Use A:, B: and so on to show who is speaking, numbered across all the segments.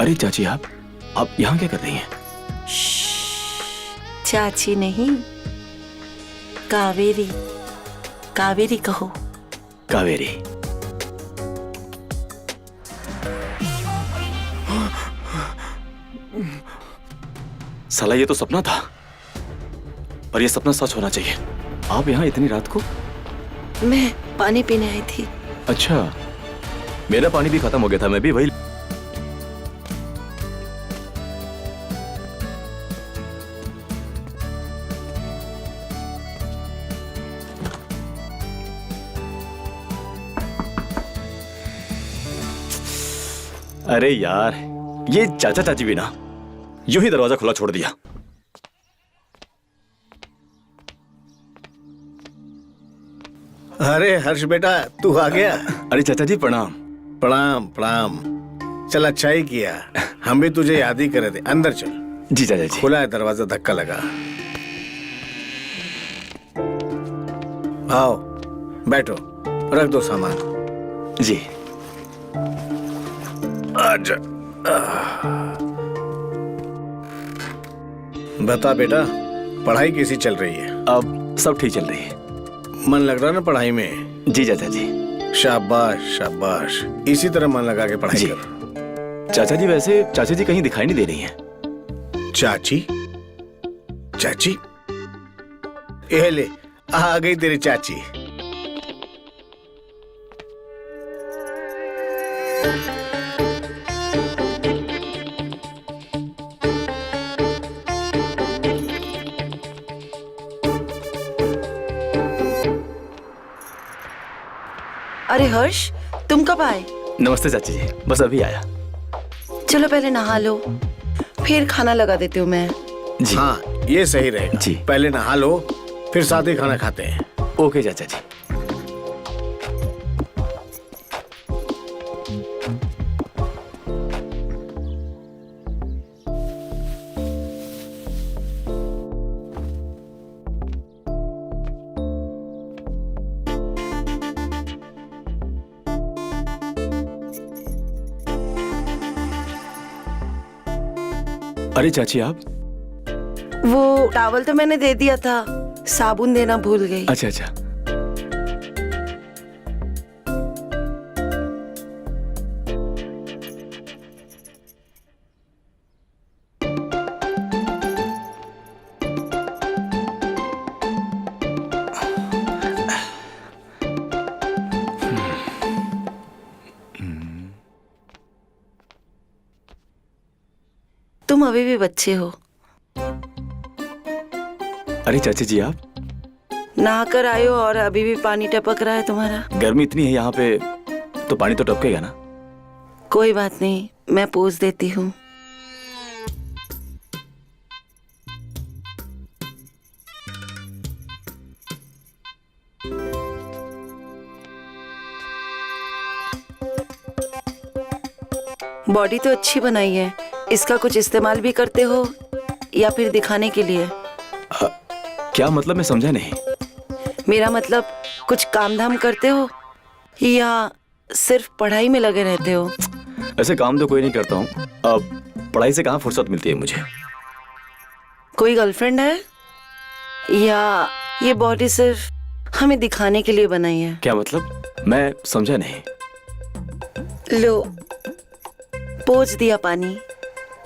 A: अरे चाची, आप यहाँ क्या कर रही हैं?
B: चाची नहीं, कावेरी। कावेरी कहो।
A: कावेरी। साला ये तो सपना था, और ये सपना सच होना चाहिए। आप यहाँ इतनी रात को?
B: मैं पानी पीने आई थी।
A: अच्छा, मेरा पानी भी खत्म हो गया था, मैं भी वही। अरे यार, ये चाचा चाची भी ना यूं ही दरवाजा खुला छोड़ दिया।
C: अरे हर्ष बेटा, तू आ गया।
A: अरे चाचा जी प्रणाम।
C: प्रणाम प्रणाम। चल अच्छा ही किया, हम भी तुझे याद ही कर रहे थे। अंदर चल।
A: जी चाचा जी।
C: खुला है दरवाजा, धक्का लगा। आओ बैठो, रख दो सामान।
A: जी।
C: आजा। बता बेटा, पढ़ाई कैसी चल रही है?
A: अब सब ठीक चल रही है।
C: मन लग रहा है ना पढ़ाई में?
A: जी चाचा जी।
C: शाबाश शाबाश, इसी तरह मन लगा के पढ़ाई कर।
A: चाचा जी, वैसे चाचा जी कहीं दिखाई नहीं दे रही हैं।
C: चाची? चाची? ये ले, आ गई तेरी चाची।
B: अरे हर्ष, तुम कब आए?
A: नमस्ते चाची जी, बस अभी आया।
B: चलो पहले नहा लो, फिर खाना लगा देती हूँ मैं।
A: जी।
C: हाँ, ये सही रहेगा।
A: जी।
C: पहले नहा लो, फिर साथ ही खाना खाते हैं।
A: ओके चाचा जी। अरे चाची, आप?
B: वो टॉवल तो मैंने दे दिया था, साबुन देना भूल गई।
A: अच्छा अच्छा।
B: तुम अभी भी बच्चे हो।
A: अरे चाची जी, आप?
B: नहा कर आए हो और अभी भी पानी टपक रहा है तुम्हारा।
A: गर्मी इतनी है यहाँ पे, तो पानी तो टपकेगा ना।
B: कोई बात नहीं, मैं पोंछ देती हूँ। बॉडी तो अच्छी बनाई है, इसका कुछ इस्तेमाल भी करते हो या फिर दिखाने के लिए?
A: क्या मतलब, मैं समझा नहीं।
B: मेरा मतलब कुछ काम धाम करते हो या सिर्फ पढ़ाई में लगे रहते हो?
A: ऐसे काम तो कोई नहीं करता हूँ। अब पढ़ाई से कहाँ फुर्सत मिलती है मुझे।
B: कोई गर्लफ्रेंड है या ये बॉडी सिर्फ हमें दिखाने के लिए बनाई है?
A: क्या मतलब, मैं समझा नहीं।
B: लो, पोंछ दिया पानी,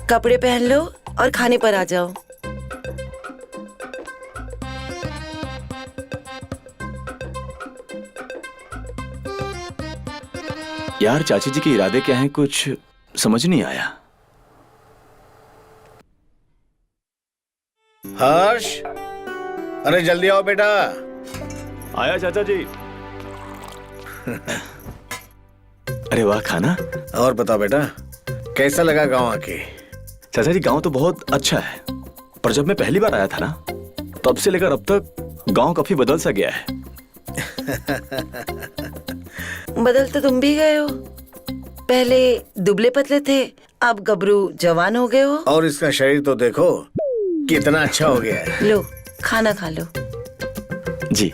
B: कपड़े पहन लो और खाने पर आ जाओ।
A: यार चाची जी के इरादे क्या हैं, कुछ समझ नहीं आया।
C: हर्ष, अरे जल्दी आओ बेटा।
A: आया चाचा जी। अरे वाह, खाना।
C: और बताओ बेटा, कैसा लगा गांव आके?
A: चाचा जी, गांव तो बहुत अच्छा है, पर जब मैं पहली बार आया था ना, तब से लेकर अब तक गांव काफी बदल सा गया है।
B: बदल तो तुम भी गए हो, पहले दुबले पतले थे, अब गबरू जवान हो गए हो।
C: और इसका शरीर तो देखो कितना अच्छा हो गया है।
B: लो, खाना खा लो।
A: जी।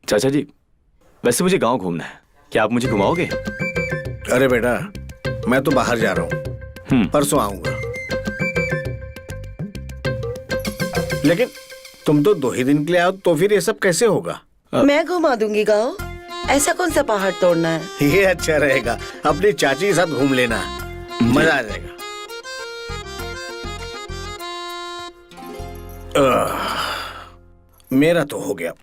A: चाचा जी, वैसे मुझे गांव घूमना है, क्या आप मुझे घुमाओगे?
C: अरे बेटा, मैं तो बाहर जा रहा हूँ, परसों आऊंगा। लेकिन तुम तो 2 ही दिन के लिए आओ, तो फिर ये सब कैसे होगा?
B: मैं घुमा दूंगी गाँव। ऐसा कौन सा पहाड़ तोड़ना है?
C: ये अच्छा रहेगा, अपनी चाची के साथ घूम लेना, मजा आ जाएगा। मेरा तो हो गया।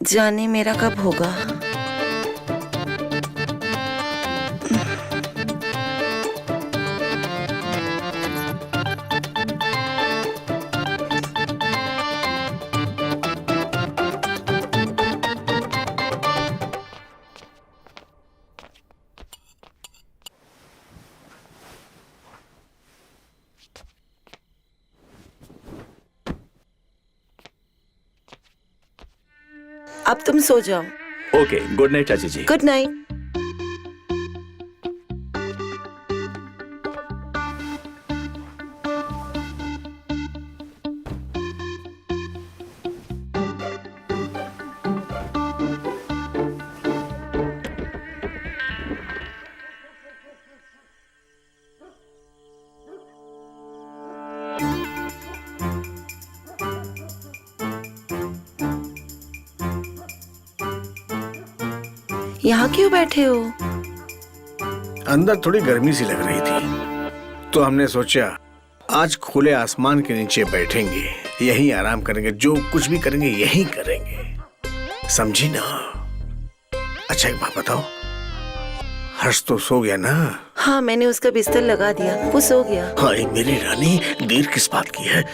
B: जाने मेरा कब होगा। अब तुम सो जाओ।
A: ओके, गुड नाइट चाची जी।
B: Good night. यहाँ क्यों बैठे हो?
C: अंदर थोड़ी गर्मी सी लग रही थी, तो हमने सोचा आज खुले आसमान के नीचे बैठेंगे, यहीं आराम करेंगे, जो कुछ भी करेंगे यहीं करेंगे, समझी ना? अच्छा एक बात बताओ, हर्ष तो सो गया ना?
B: हाँ, मैंने उसका बिस्तर लगा दिया, वो सो गया।
C: हाँ मेरी रानी, देर किस बात की है?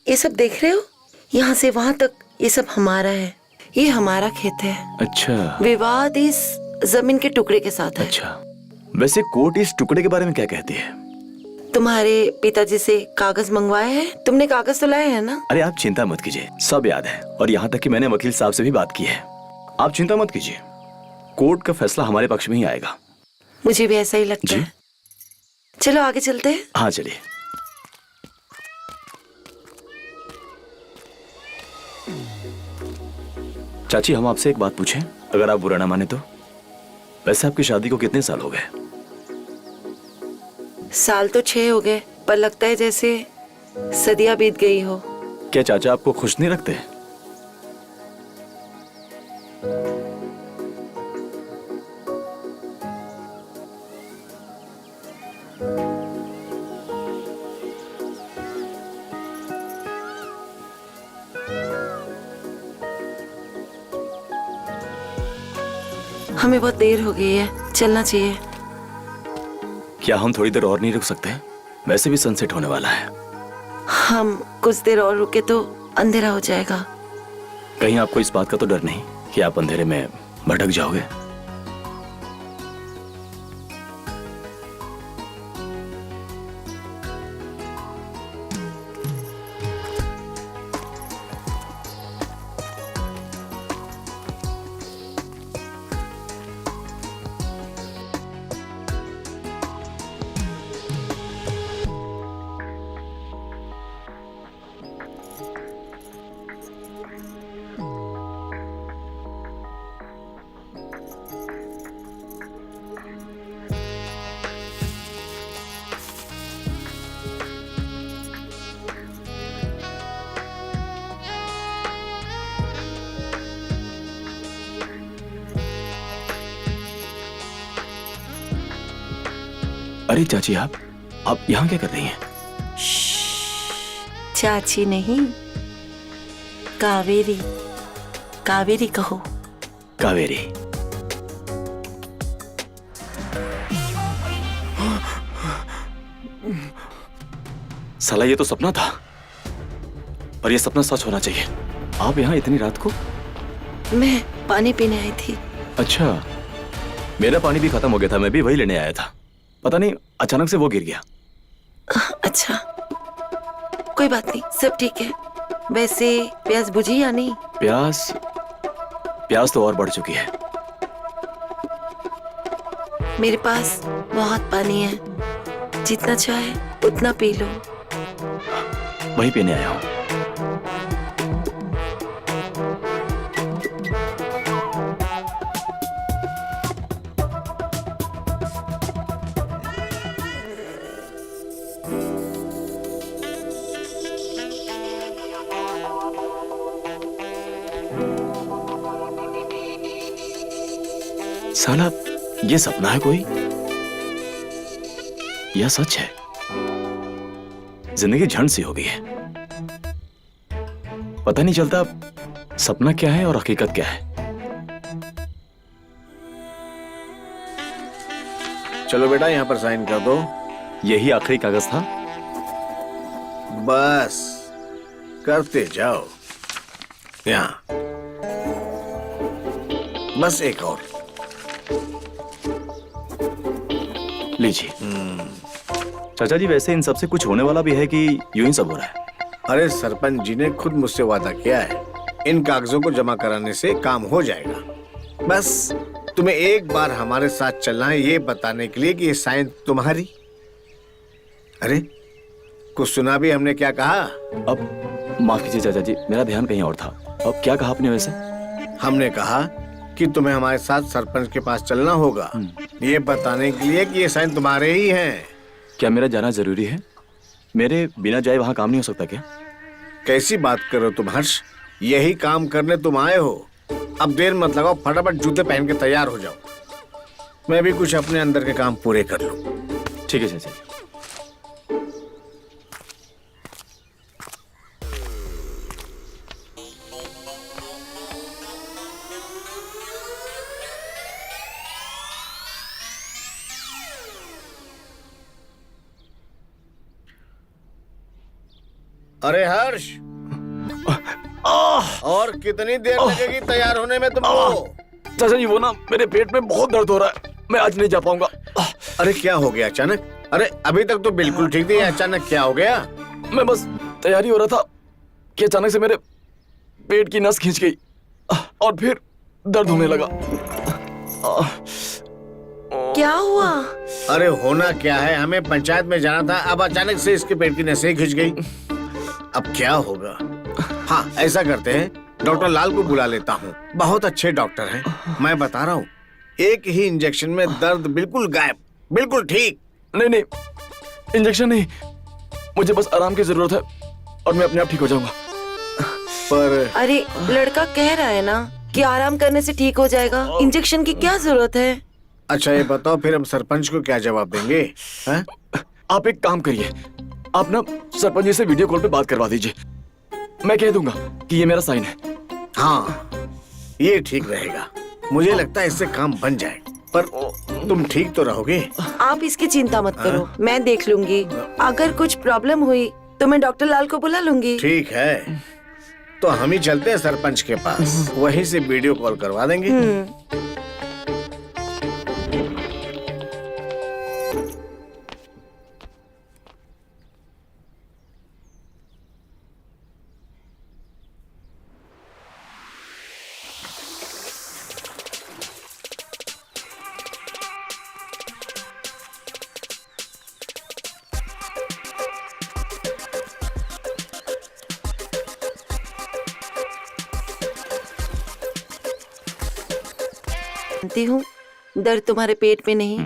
B: ये सब देख रहे हो? यहाँ से वहां तक ये सब हमारा है। ये हमारा खेत है।
A: अच्छा।
B: विवाद इस जमीन के टुकड़े के साथ है।
A: अच्छा, वैसे कोर्ट इस टुकड़े के बारे में क्या कहती है?
B: तुम्हारे पिताजी से कागज मंगवाए हैं? तुमने कागज तो लाए हैं ना?
A: अरे आप चिंता मत कीजिए, सब याद है, और यहाँ तक कि मैंने वकील साहब से भी बात की है। आप चिंता मत कीजिए, कोर्ट का फैसला हमारे पक्ष में ही आएगा।
B: मुझे भी ऐसा ही लगता है। चलो आगे चलते हैं।
A: हाँ चलिए। चाची, हम आपसे एक बात पूछें, अगर आप बुरा ना माने तो? वैसे आपकी शादी को कितने साल हो गए?
B: साल तो 6 हो गए, पर लगता है जैसे सदियां बीत गई हो।
A: क्या चाचा आपको खुश नहीं रखते?
B: हमें बहुत देर हो गई है, चलना चाहिए।
A: क्या हम थोड़ी देर और नहीं रुक सकते? वैसे भी सनसेट होने वाला है।
B: हम कुछ देर और रुके तो अंधेरा हो जाएगा।
A: कहीं आपको इस बात का तो डर नहीं कि आप अंधेरे में भटक जाओगे? अरे चाची, आप यहाँ क्या कर रही हैं?
B: चाची नहीं, कावेरी। कावेरी कहो।
A: कावेरी। साला ये तो सपना था, और ये सपना सच होना चाहिए। आप यहाँ इतनी रात को?
B: मैं पानी पीने आई थी।
A: अच्छा, मेरा पानी भी खत्म हो गया था, मैं भी वही लेने आया था। पता नहीं अचानक से वो गिर गया।
B: अच्छा, कोई बात नहीं, सब ठीक है। वैसे प्यास बुझी या नहीं?
A: प्यास तो और बढ़ चुकी है।
B: मेरे पास बहुत पानी है, जितना चाहे उतना पी लो।
A: वही पीने आया हूँ। साला, ये सपना है कोई या सच है? जिंदगी झंड सी हो गई है, पता नहीं चलता सपना क्या है और हकीकत क्या है।
C: चलो बेटा, यहाँ पर साइन कर दो।
A: यही आखिरी कागज था?
C: बस करते जाओ। यहाँ बस एक और।
A: लीजिए। चाचा जी, वैसे इन सब से कुछ होने वाला भी है कि यूं ही सब हो रहा है?
C: अरे सरपंच जी ने खुद मुझसे वादा किया है, इन कागजों को जमा कराने से काम हो जाएगा। बस तुम्हें एक बार हमारे साथ चलना है, ये बताने के लिए कि ये साइन तुम्हारी। अरे कुछ सुना भी हमने क्या कहा?
A: अब माफ कीजिए चाचा जी, मेरा ध्यान कहीं और था। अब क्या कहा आपने वैसे?
C: हमने कहा कि तुम्हें हमारे साथ सरपंच के पास चलना होगा, ये बताने के लिए कि ये साइन तुम्हारे ही हैं।
A: क्या मेरा जाना जरूरी है? मेरे बिना जाए वहां काम नहीं हो सकता क्या?
C: कैसी बात करो तुम हर्ष, यही काम करने तुम आए हो। अब देर मत लगाओ, फटाफट जूते पहन के तैयार हो जाओ, मैं भी कुछ अपने अंदर के काम पूरे कर लूं।
A: ठीक है चाचा जी।
C: अरे हर्ष, और कितनी देर लगेगी तैयार होने में तुमको?
A: चाचा जी, वो ना मेरे पेट में बहुत दर्द हो रहा है, मैं आज नहीं जा पाऊंगा।
C: अरे क्या हो गया अचानक? अरे अभी तक तो बिल्कुल ठीक थी, अचानक क्या हो गया?
A: मैं बस तैयारी हो रहा था कि अचानक से मेरे पेट की नस खींच गई और फिर दर्द होने लगा।
B: क्या हुआ?
C: अरे होना क्या है, हमें पंचायत में जाना था, अब अचानक से इसके पेट की नसें खिंच गई। अब क्या होगा? हाँ, ऐसा करते हैं, डॉक्टर लाल को बुला लेता हूँ, बहुत अच्छे डॉक्टर हैं। मैं बता रहा हूँ, एक ही इंजेक्शन में दर्द बिल्कुल गायब, बिल्कुल ठीक।
A: नहीं, इंजेक्शन नहीं, मुझे बस आराम की जरूरत है और मैं अपने आप ठीक हो जाऊंगा।
C: पर
B: अरे लड़का कह रहा है ना कि आराम करने से ठीक हो जाएगा, इंजेक्शन की क्या जरूरत है?
C: अच्छा ये बताओ, फिर हम सरपंच को क्या जवाब देंगे? हैं?
A: आप एक काम करिए, आप ना सरपंच जी से वीडियो कॉल पे बात करवा दीजिए, मैं कह दूंगा कि ये मेरा साइन है।
C: हाँ, ये ठीक रहेगा, मुझे लगता है इससे काम बन जाएगा। पर तुम ठीक तो रहोगे?
B: आप इसकी चिंता मत करो, मैं देख लूंगी। अगर कुछ प्रॉब्लम हुई तो मैं डॉक्टर लाल को बुला लूंगी।
C: ठीक है, तो हम ही चलते हैं सरपंच के पास, वहीं से वीडियो कॉल करवा देंगे।
B: जानती हूँ, दर्द तुम्हारे पेट में नहीं,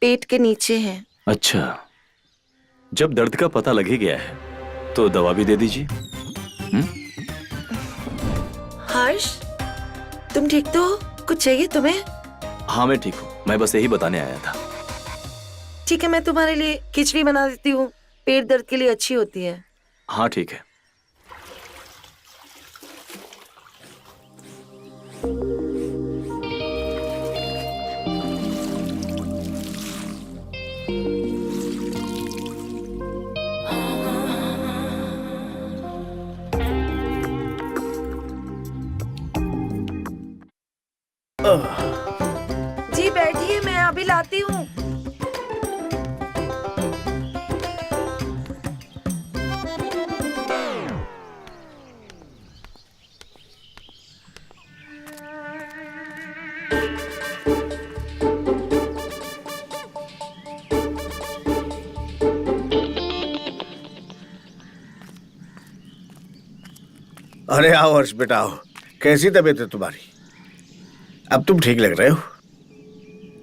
B: पेट के नीचे है।
A: अच्छा, जब दर्द का पता लग ही गया है तो दवा भी दे दीजिए।
B: हर्ष, तुम ठीक तो हो? कुछ चाहिए तुम्हें?
A: हाँ मैं ठीक हूँ, मैं बस यही बताने आया था।
B: ठीक है, मैं तुम्हारे लिए खिचड़ी बना देती हूँ, पेट दर्द के लिए अच्छी होती है।
A: हाँ ठीक है।
B: जी बैठिए, मैं अभी लाती हूँ।
C: अरे आओ हर्ष बेटा आओ। कैसी तबीयत है तुम्हारी? अब तुम ठीक लग रहे हो।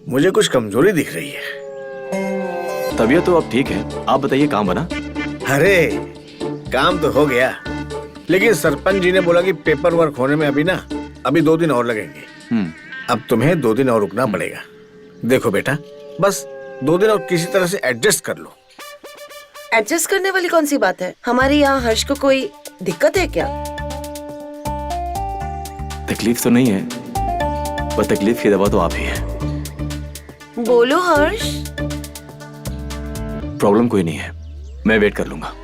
C: मुझे कुछ कमजोरी दिख रही है।
A: तबीयत तो अब ठीक है। आप बताइए काम बना?
C: अरे काम तो हो गया, लेकिन सरपंच जी ने बोला कि पेपर वर्क होने में अभी 2 दिन और लगेंगे। अब तुम्हें 2 दिन और रुकना पड़ेगा। देखो बेटा, बस 2 दिन और किसी तरह से एडजस्ट कर लो।
B: एडजस्ट करने वाली कौन सी बात है? हमारे यहाँ हर्ष को कोई दिक्कत है क्या?
A: तकलीफ तो नहीं है, पर तकलीफ की दवा तो आप ही है।
B: बोलो हर्ष।
A: प्रॉब्लम कोई नहीं है, मैं वेट कर लूंगा।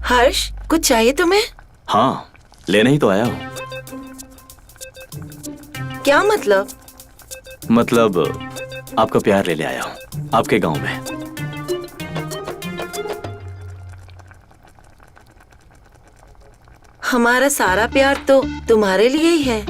B: हर्ष, कुछ चाहिए तुम्हें?
A: हाँ, लेने ही तो आया हूँ।
B: क्या मतलब?
A: मतलब आपका प्यार ले आया हूँ आपके गांव में।
B: हमारा सारा प्यार तो तुम्हारे लिए ही है।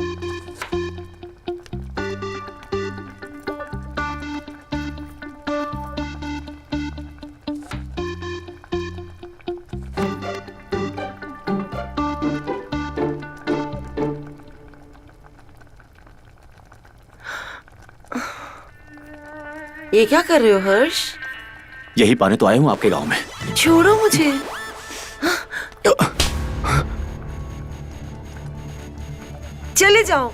B: ये क्या कर रहे हो हर्ष?
A: यही पाने तो आया हूँ आपके गांव में।
B: छोड़ो मुझे। चले जाओ।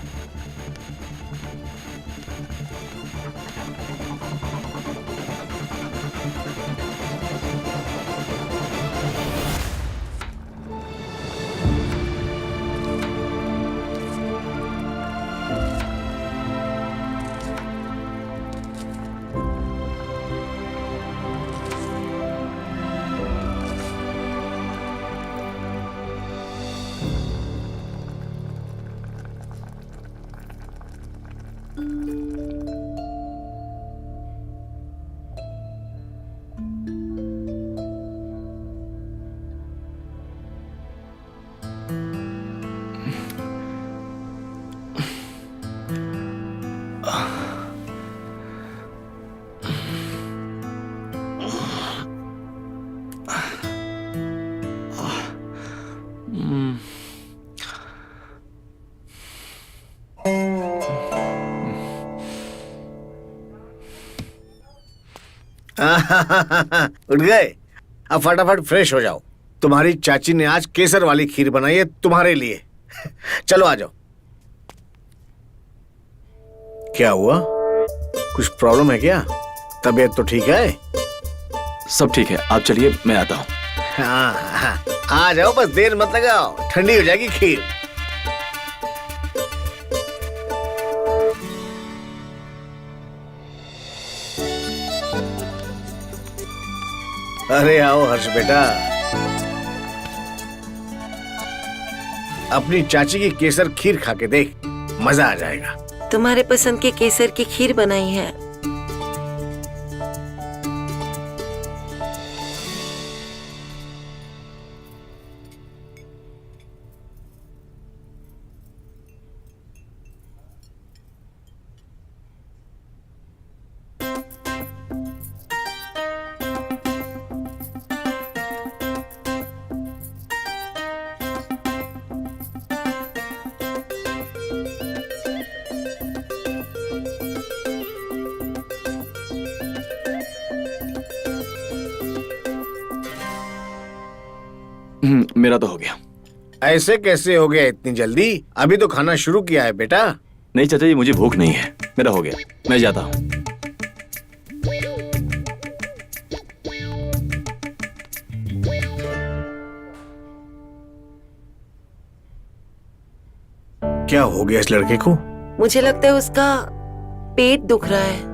C: उठ गए? अब फटाफट फ्रेश हो जाओ। तुम्हारी चाची ने आज केसर वाली खीर बनाई है तुम्हारे लिए। चलो आ जाओ। क्या हुआ? कुछ प्रॉब्लम है क्या? तबीयत तो ठीक है?
A: सब ठीक है, आप चलिए, मैं आता हूँ।
C: हाँ, आ जाओ, बस देर मत लगाओ, ठंडी हो जाएगी खीर। अरे आओ हर्ष बेटा, अपनी चाची की केसर खीर खा के देख, मजा आ जाएगा।
B: तुम्हारे पसंद के केसर की खीर बनाई है।
A: मेरा तो हो गया।
C: ऐसे कैसे हो गया इतनी जल्दी? अभी तो खाना शुरू किया है बेटा।
A: नहीं चाचा जी, मुझे भूख नहीं है, मेरा हो गया, मैं जाता हूँ।
C: क्या हो गया इस लड़के को?
B: मुझे लगता है उसका पेट दुख रहा है।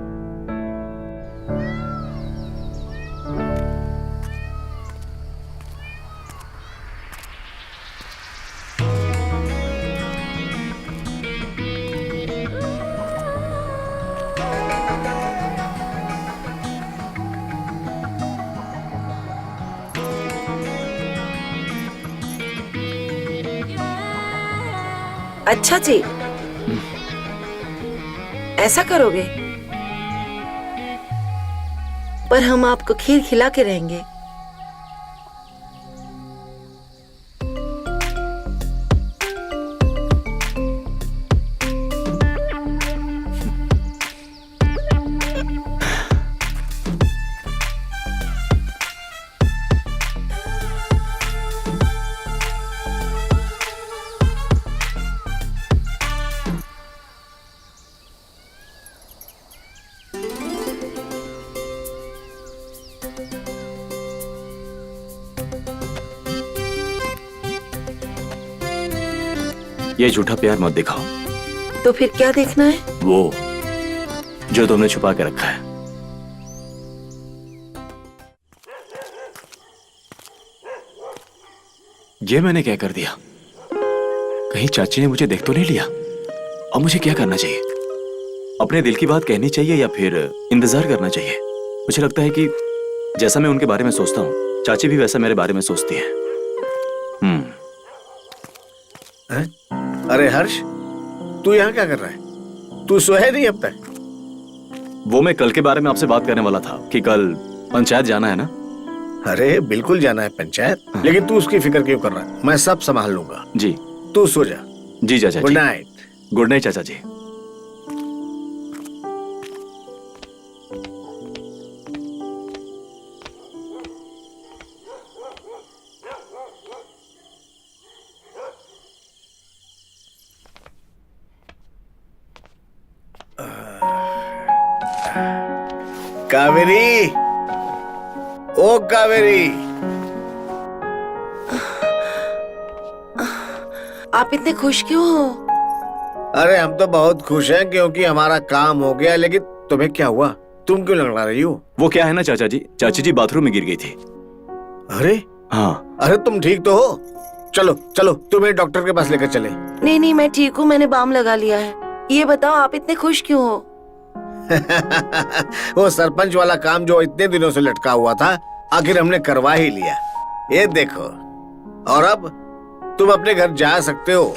B: अच्छा जी, ऐसा करोगे? पर हम आपको खीर खिला के रहेंगे।
A: ये झूठा प्यार मत दिखाओ।
B: तो फिर क्या देखना है?
A: वो जो तुमने छुपा के रखा है। ये मैंने क्या कर दिया? कहीं चाची ने मुझे देख तो नहीं लिया? अब मुझे क्या करना चाहिए? अपने दिल की बात कहनी चाहिए या फिर इंतजार करना चाहिए? मुझे लगता है कि जैसा मैं उनके बारे में सोचता हूँ, चाची भी वैसा मेरे बारे में सोचती है।
C: हैं? अरे हर्ष, तू यहाँ क्या कर रहा है? तू सोया नहीं अब तक?
A: वो मैं कल के बारे में आपसे बात करने वाला था कि कल पंचायत जाना है ना।
C: अरे बिल्कुल जाना है पंचायत, लेकिन तू उसकी फिक्र क्यों कर रहा है? मैं सब संभाल लूंगा।
A: जी।
C: तू सो जा।
A: जी चाचा जी।
C: Good night.
A: गुड नाइट चाचा जी।
C: कावेरी, ओ कावेरी,
B: आप इतने खुश क्यों हो?
C: अरे हम तो बहुत खुश हैं क्योंकि हमारा काम हो गया, लेकिन तुम्हें क्या हुआ? तुम क्यों लंगड़ा रही हो?
A: वो क्या है ना चाचा जी, चाची जी बाथरूम में गिर गई थी।
C: अरे
A: हाँ।
C: अरे तुम ठीक तो हो? चलो चलो तुम्हें डॉक्टर के पास लेकर चले।
B: नहीं नहीं, मैं ठीक हूँ, मैंने बाम लगा लिया है। ये बताओ आप इतने खुश क्यों हो?
C: वो सरपंच वाला काम जो इतने दिनों से लटका हुआ था, आखिर हमने करवा ही लिया। ये देखो, और अब तुम अपने घर जा सकते हो।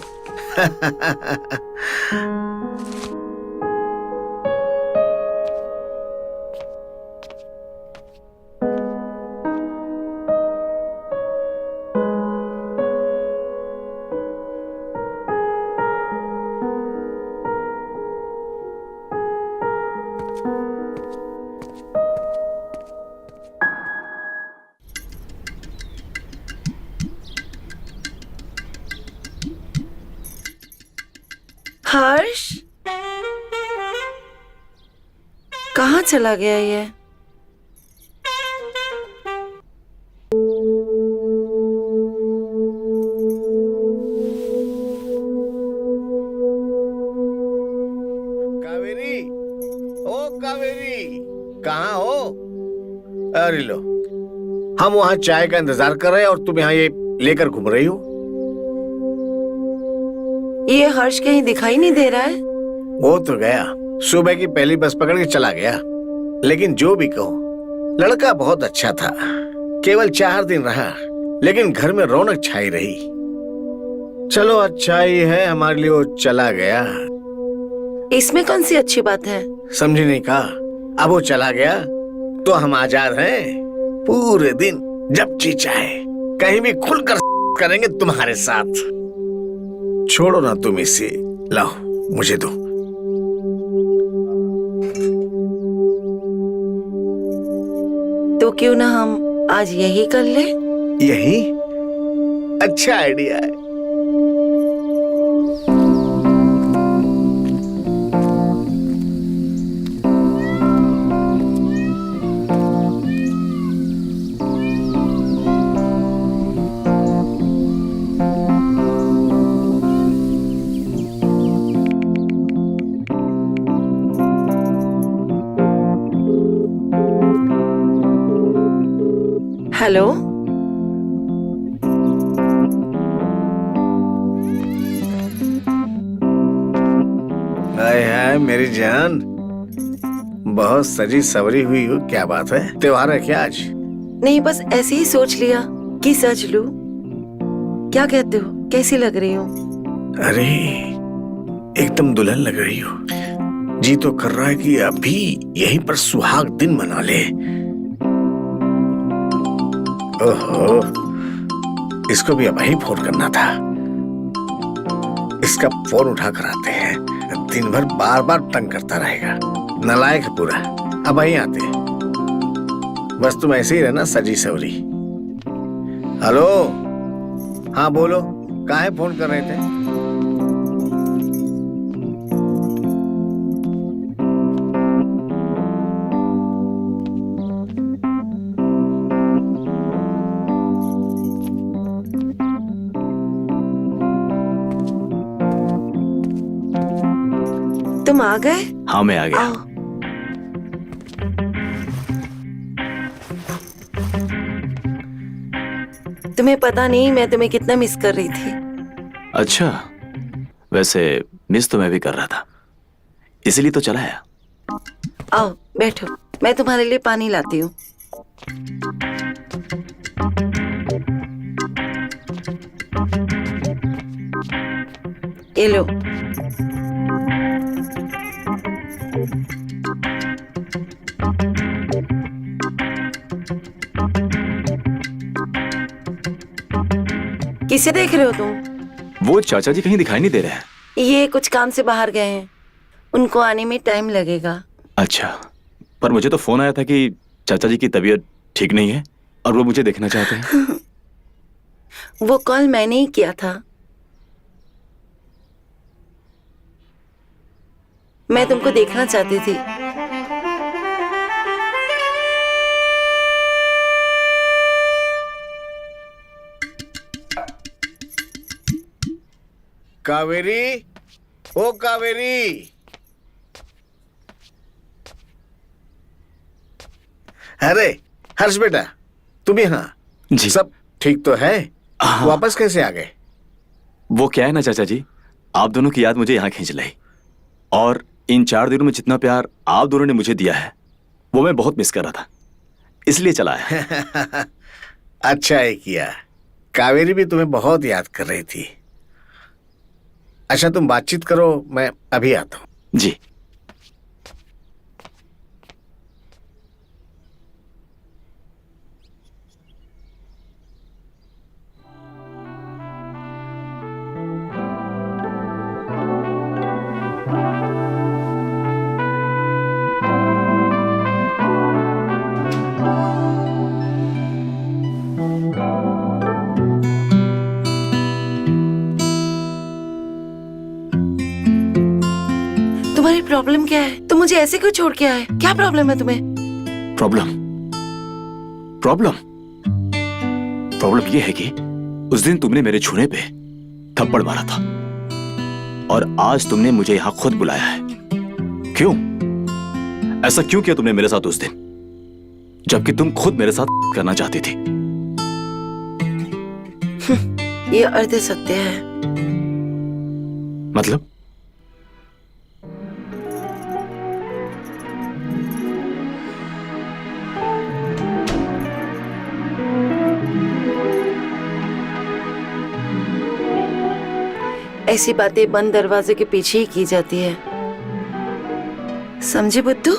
B: हर्ष, कहाँ चला गया ये?
C: कावेरी, ओ कावेरी, कहाँ हो? अरे लो, हम वहाँ चाय का इंतजार कर रहे हैं और तुम यहाँ ये लेकर घूम रही हो।
B: ये हर्ष कहीं दिखाई नहीं दे रहा है।
C: वो तो गया, सुबह की पहली बस पकड़ के चला गया। लेकिन जो भी कहो, लड़का बहुत अच्छा था। केवल 4 दिन रहा, लेकिन घर में रौनक छाई रही। चलो अच्छा ही है हमारे लिए वो चला गया।
B: इसमें कौन सी अच्छी बात है?
C: समझी नहीं कहा? अब वो चला गया तो हम आजाद हैं। पूरे दिन जब जी चाहे कहीं भी खुलकर करेंगे तुम्हारे साथ। छोड़ो ना तुम इसे, लाओ मुझे दो।
B: तो क्यों ना हम आज यही कर ले?
C: यही अच्छा आइडिया है।
B: हेलो,
C: हाय हाय मेरी जान, बहुत सजी सवरी हुई हो, क्या बात है? त्योहार है क्या आज?
B: नहीं बस ऐसे ही सोच लिया कि सज लूं। क्या कहते हो, कैसी लग रही हो?
C: अरे एकदम दुल्हन लग रही हो। जी तो कर रहा है कि अभी यहीं पर सुहाग दिन मना ले। ओहो, इसको भी अब ही फोन करना था। इसका फोन उठा कर आते हैं, दिन भर बार बार तंग करता रहेगा, नालायक है पूरा। अब ही आते हैं, बस तुम ऐसे ही रहना सजी सवरी। हेलो, हाँ बोलो, काहे फोन कर रहे थे?
B: तुम आ गए?
A: हाँ मैं आ गया।
B: आओ। तुम्हें पता नहीं मैं तुम्हें कितना मिस कर रही थी।
A: अच्छा, वैसे मिस तो मैं भी कर रहा था, इसीलिए तो चला आया।
B: आओ बैठो, मैं तुम्हारे लिए पानी लाती हूँ। ये लो। किसे देख रहे हो तुम?
A: वो चाचा जी कहीं दिखाई नहीं दे रहे हैं।
B: ये कुछ काम से बाहर गए हैं, उनको आने में टाइम लगेगा।
A: अच्छा, पर मुझे तो फोन आया था कि चाचा जी की तबीयत ठीक नहीं है और वो मुझे देखना चाहते हैं।
B: वो कॉल मैंने ही किया था। मैं तुमको देखना चाहती थी।
C: कावेरी, ओ कावेरी। अरे हर्ष बेटा, तुम यहाँ?
A: जी।
C: सब ठीक तो है?
A: हाँ।
C: वापस कैसे आ गए?
A: वो क्या है ना चाचा जी, आप दोनों की याद मुझे यहाँ खींच लाई, और इन 4 दिनों में जितना प्यार आप दोनों ने मुझे दिया है वो मैं बहुत मिस कर रहा था, इसलिए चला आया।
C: अच्छा है किया। कावेरी भी तुम्हें बहुत याद कर रही थी। अच्छा तुम बातचीत करो, मैं अभी आता हूँ।
A: जी।
B: तुम्हारी प्रॉब्लम क्या है? तुम मुझे ऐसे क्यों छोड़ के आए? क्या प्रॉब्लम है तुम्हें?
A: प्रॉब्लम प्रॉब्लम प्रॉब्लम ये है कि उस दिन तुमने मेरे छूने पे थप्पड़ मारा था और आज तुमने मुझे यहां खुद बुलाया है। क्यों? ऐसा क्यों किया तुमने मेरे साथ उस दिन, जबकि तुम खुद मेरे साथ करना चाहती थी?
B: ये अर्ध सत्य है।
A: मतलब?
B: ऐसी बातें बंद दरवाजे के पीछे ही की जाती है, समझे बुद्धू?